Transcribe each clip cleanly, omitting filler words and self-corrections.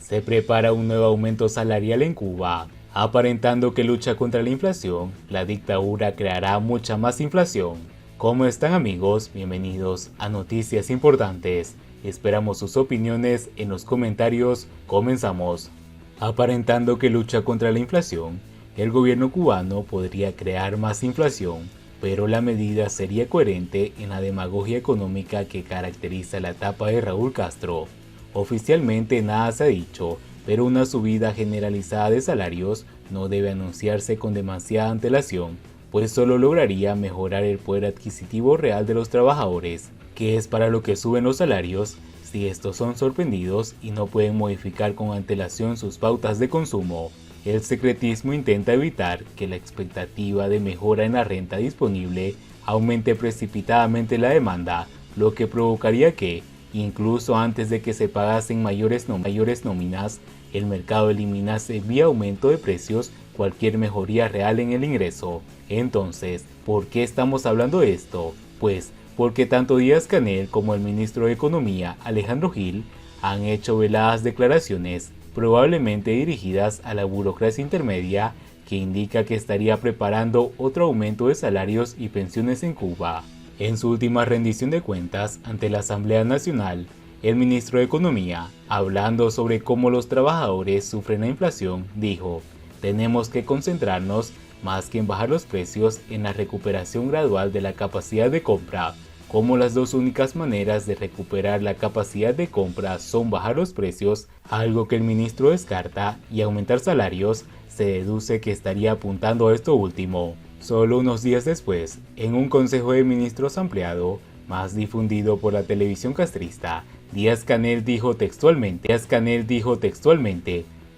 Se prepara un nuevo aumento salarial en Cuba. Aparentando que lucha contra la inflación, la dictadura creará mucha más inflación. ¿Cómo están, amigos? Bienvenidos a Noticias Importantes. Esperamos sus opiniones en los comentarios. Comenzamos. Aparentando que lucha contra la inflación, el gobierno cubano podría crear más inflación, pero la medida sería coherente en la demagogia económica que caracteriza la etapa de Raúl Castro. Oficialmente nada se ha dicho, pero una subida generalizada de salarios no debe anunciarse con demasiada antelación, pues solo lograría mejorar el poder adquisitivo real de los trabajadores, que es para lo que suben los salarios, si estos son sorprendidos y no pueden modificar con antelación sus pautas de consumo. El secretismo intenta evitar que la expectativa de mejora en la renta disponible aumente precipitadamente la demanda, lo que provocaría que, incluso antes de que se pagasen mayores nóminas, el mercado eliminase vía aumento de precios cualquier mejoría real en el ingreso. Entonces, ¿por qué estamos hablando de esto? Pues porque tanto Díaz-Canel como el ministro de Economía, Alejandro Gil, han hecho veladas declaraciones, probablemente dirigidas a la burocracia intermedia, que indica que estaría preparando otro aumento de salarios y pensiones en Cuba. En su última rendición de cuentas ante la Asamblea Nacional, el ministro de Economía, hablando sobre cómo los trabajadores sufren la inflación, dijo: "Tenemos que concentrarnos, más que en bajar los precios, en la recuperación gradual de la capacidad de compra. Como las dos únicas maneras de recuperar la capacidad de compra son bajar los precios, algo que el ministro descarta, y aumentar salarios, se deduce que estaría apuntando a esto último". Solo unos días después, en un consejo de ministros ampliado, más difundido por la televisión castrista, Díaz-Canel dijo textualmente: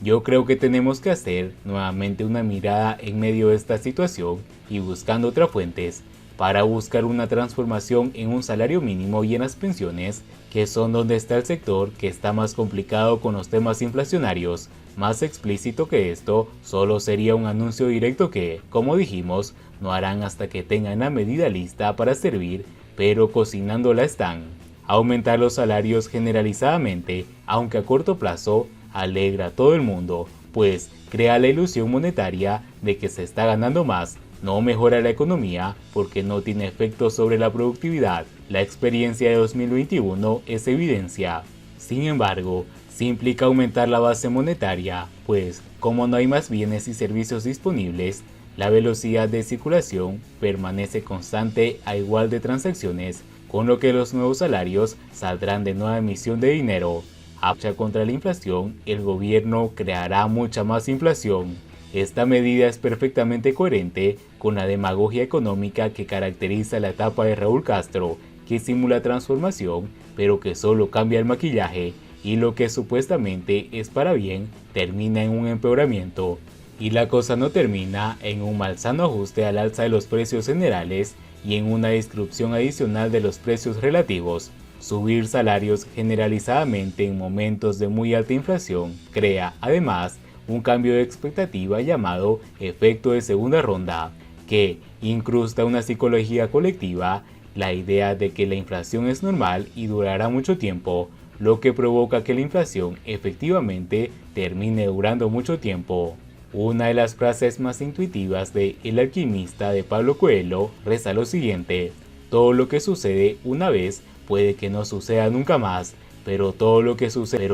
"Yo creo que tenemos que hacer nuevamente una mirada en medio de esta situación y buscando otras fuentes para buscar una transformación en un salario mínimo y en las pensiones, que son donde está el sector que está más complicado con los temas inflacionarios. Más explícito que esto, solo sería un anuncio directo que, como dijimos, no harán hasta que tengan la medida lista para servir, pero cocinándola están. Aumentar los salarios generalizadamente, aunque a corto plazo, alegra a todo el mundo, pues crea la ilusión monetaria de que se está ganando más. No mejora la economía porque no tiene efectos sobre la productividad. La experiencia de 2021 es evidencia. Sin embargo, sí implica aumentar la base monetaria, pues como no hay más bienes y servicios disponibles, la velocidad de circulación permanece constante a igual de transacciones, con lo que los nuevos salarios saldrán de nueva emisión de dinero. A lucha contra la inflación, el gobierno creará mucha más inflación. Esta medida es perfectamente coherente con la demagogia económica que caracteriza la etapa de Raúl Castro, que simula transformación, pero que solo cambia el maquillaje, y lo que supuestamente es para bien termina en un empeoramiento. Y la cosa no termina en un malsano ajuste al alza de los precios generales y en una disrupción adicional de los precios relativos. Subir salarios generalizadamente en momentos de muy alta inflación crea, además, un cambio de expectativa llamado efecto de segunda ronda, que incrusta una psicología colectiva, la idea de que la inflación es normal y durará mucho tiempo, lo que provoca que la inflación efectivamente termine durando mucho tiempo. Una de las frases más intuitivas de El alquimista de Pablo Coelho reza lo siguiente: "Todo lo que sucede una vez puede que no suceda nunca más, pero todo lo que sucede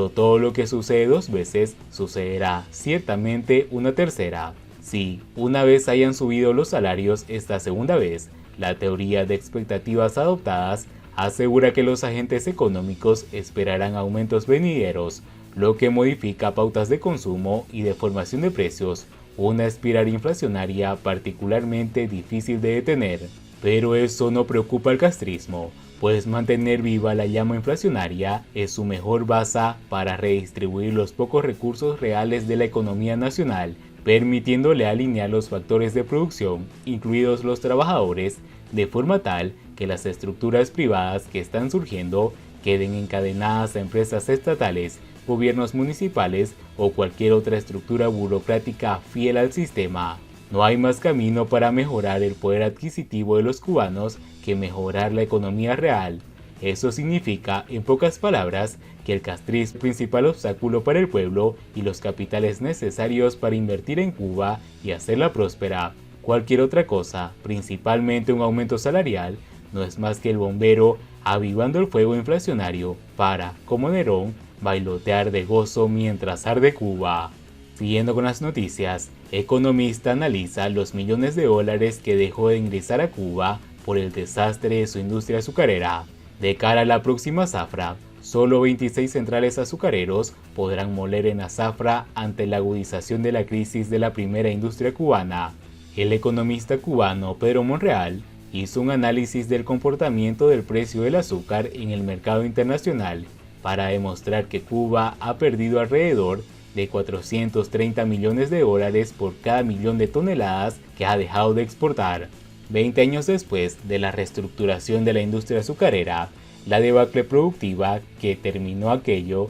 dos veces sucederá ciertamente una tercera". Si una vez hayan subido los salarios, esta segunda vez, la teoría de expectativas adoptadas asegura que los agentes económicos esperarán aumentos venideros, lo que modifica pautas de consumo y de formación de precios, una espiral inflacionaria particularmente difícil de detener. Pero eso no preocupa al castrismo, pues mantener viva la llama inflacionaria es su mejor base para redistribuir los pocos recursos reales de la economía nacional, permitiéndole alinear los factores de producción, incluidos los trabajadores, de forma tal que las estructuras privadas que están surgiendo queden encadenadas a empresas estatales, gobiernos municipales o cualquier otra estructura burocrática fiel al sistema. No hay más camino para mejorar el poder adquisitivo de los cubanos que mejorar la economía real. Eso significa, en pocas palabras, que el castrismo es el principal obstáculo para el pueblo y los capitales necesarios para invertir en Cuba y hacerla próspera. Cualquier otra cosa, principalmente un aumento salarial, no es más que el bombero avivando el fuego inflacionario para, como Nerón, bailotear de gozo mientras arde Cuba. Siguiendo con las noticias, Economista analiza los millones de dólares que dejó de ingresar a Cuba por el desastre de su industria azucarera. De cara a la próxima zafra, solo 26 centrales azucareros podrán moler en la zafra ante la agudización de la crisis de la primera industria cubana. El economista cubano Pedro Monreal hizo un análisis del comportamiento del precio del azúcar en el mercado internacional para demostrar que Cuba ha perdido alrededor de 430 millones de dólares por cada millón de toneladas que ha dejado de exportar. 20 años después de la reestructuración de la industria azucarera, la debacle productiva que terminó aquello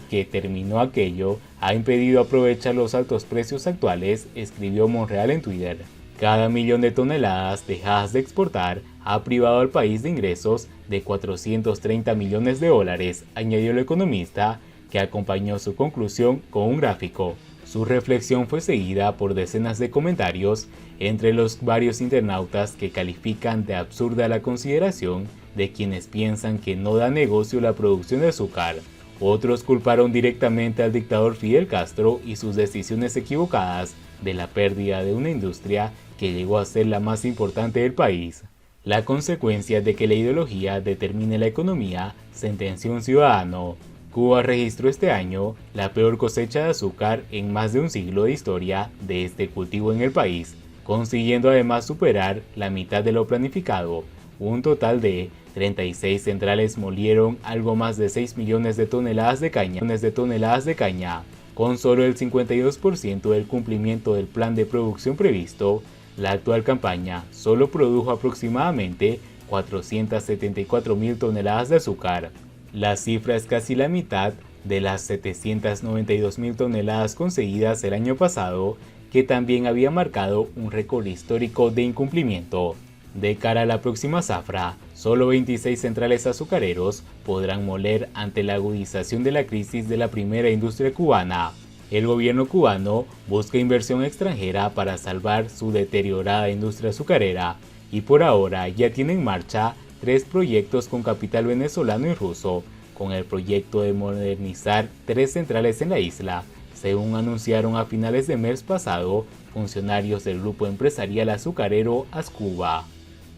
ha impedido aprovechar los altos precios actuales, escribió Monreal en Twitter. Cada millón de toneladas dejadas de exportar ha privado al país de ingresos de 430 millones de dólares, añadió el economista, que acompañó su conclusión con un gráfico. Su reflexión fue seguida por decenas de comentarios, entre los varios internautas que califican de absurda la consideración de quienes piensan que no da negocio la producción de azúcar. Otros culparon directamente al dictador Fidel Castro y sus decisiones equivocadas de la pérdida de una industria que llegó a ser la más importante del país. La consecuencia de que la ideología determine la economía, sentenció un ciudadano. Cuba registró este año la peor cosecha de azúcar en más de un siglo de historia de este cultivo en el país, consiguiendo además superar la mitad de lo planificado. Un total de 36 centrales molieron algo más de 6 millones de toneladas de caña. Con solo el 52% del cumplimiento del plan de producción previsto, la actual campaña solo produjo aproximadamente 474.000 toneladas de azúcar. La cifra es casi la mitad de las 792.000 toneladas conseguidas el año pasado, que también había marcado un récord histórico de incumplimiento. De cara a la próxima zafra, solo 26 centrales azucareros podrán moler ante la agudización de la crisis de la primera industria cubana. El gobierno cubano busca inversión extranjera para salvar su deteriorada industria azucarera y por ahora ya tiene en marcha 3 proyectos con capital venezolano y ruso, con el proyecto de modernizar 3 centrales en la isla, según anunciaron a finales de mes pasado funcionarios del grupo empresarial azucarero Ascuba.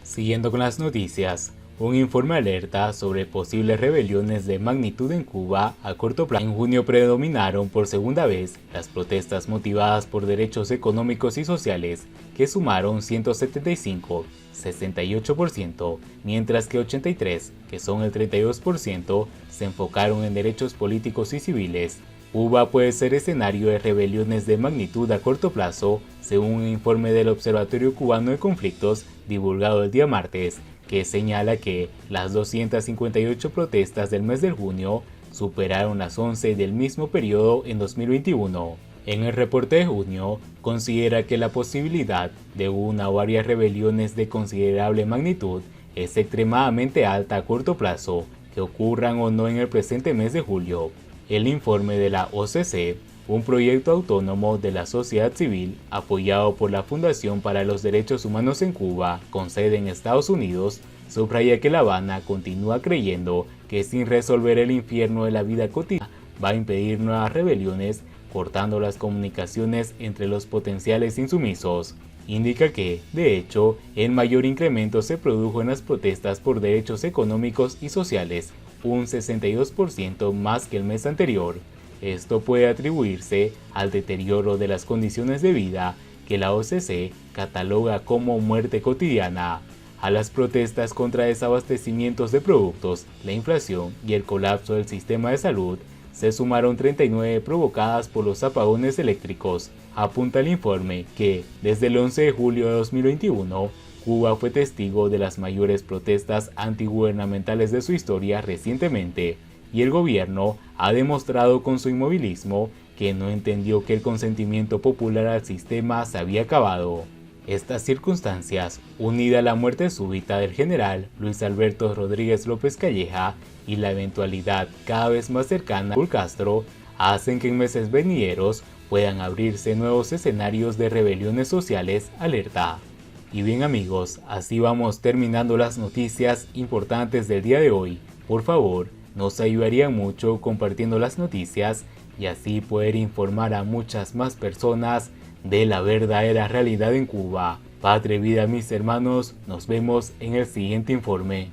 Siguiendo con las noticias, un informe alerta sobre posibles rebeliones de magnitud en Cuba a corto plazo. En junio predominaron por segunda vez las protestas motivadas por derechos económicos y sociales, que sumaron 175, 68%, mientras que 83, que son el 32%, se enfocaron en derechos políticos y civiles. Cuba puede ser escenario de rebeliones de magnitud a corto plazo, según un informe del Observatorio Cubano de Conflictos divulgado el día martes, que señala que las 258 protestas del mes de junio superaron las 11 del mismo periodo en 2021. En el reporte de junio, considera que la posibilidad de una o varias rebeliones de considerable magnitud es extremadamente alta a corto plazo, que ocurran o no en el presente mes de julio. El informe de la OCC, un proyecto autónomo de la sociedad civil apoyado por la Fundación para los Derechos Humanos en Cuba, con sede en Estados Unidos, subraya que La Habana continúa creyendo que sin resolver el infierno de la vida cotidiana va a impedir nuevas rebeliones, cortando las comunicaciones entre los potenciales insumisos. Indica que, de hecho, el mayor incremento se produjo en las protestas por derechos económicos y sociales, un 62% más que el mes anterior. Esto puede atribuirse al deterioro de las condiciones de vida que la OCC cataloga como muerte cotidiana. A las protestas contra desabastecimientos de productos, la inflación y el colapso del sistema de salud se sumaron 39 provocadas por los apagones eléctricos. Apunta el informe que, desde el 11 de julio de 2021, Cuba fue testigo de las mayores protestas antigubernamentales de su historia recientemente, y el gobierno ha demostrado con su inmovilismo que no entendió que el consentimiento popular al sistema se había acabado. Estas circunstancias, unida a la muerte súbita del general Luis Alberto Rodríguez López Calleja y la eventualidad cada vez más cercana a Raúl Castro, hacen que en meses venideros puedan abrirse nuevos escenarios de rebeliones sociales alerta. Y bien amigos, así vamos terminando las noticias importantes del día de hoy. Por favor, nos ayudaría mucho compartiendo las noticias y así poder informar a muchas más personas de la verdadera realidad en Cuba. Patria y vida mis hermanos, nos vemos en el siguiente informe.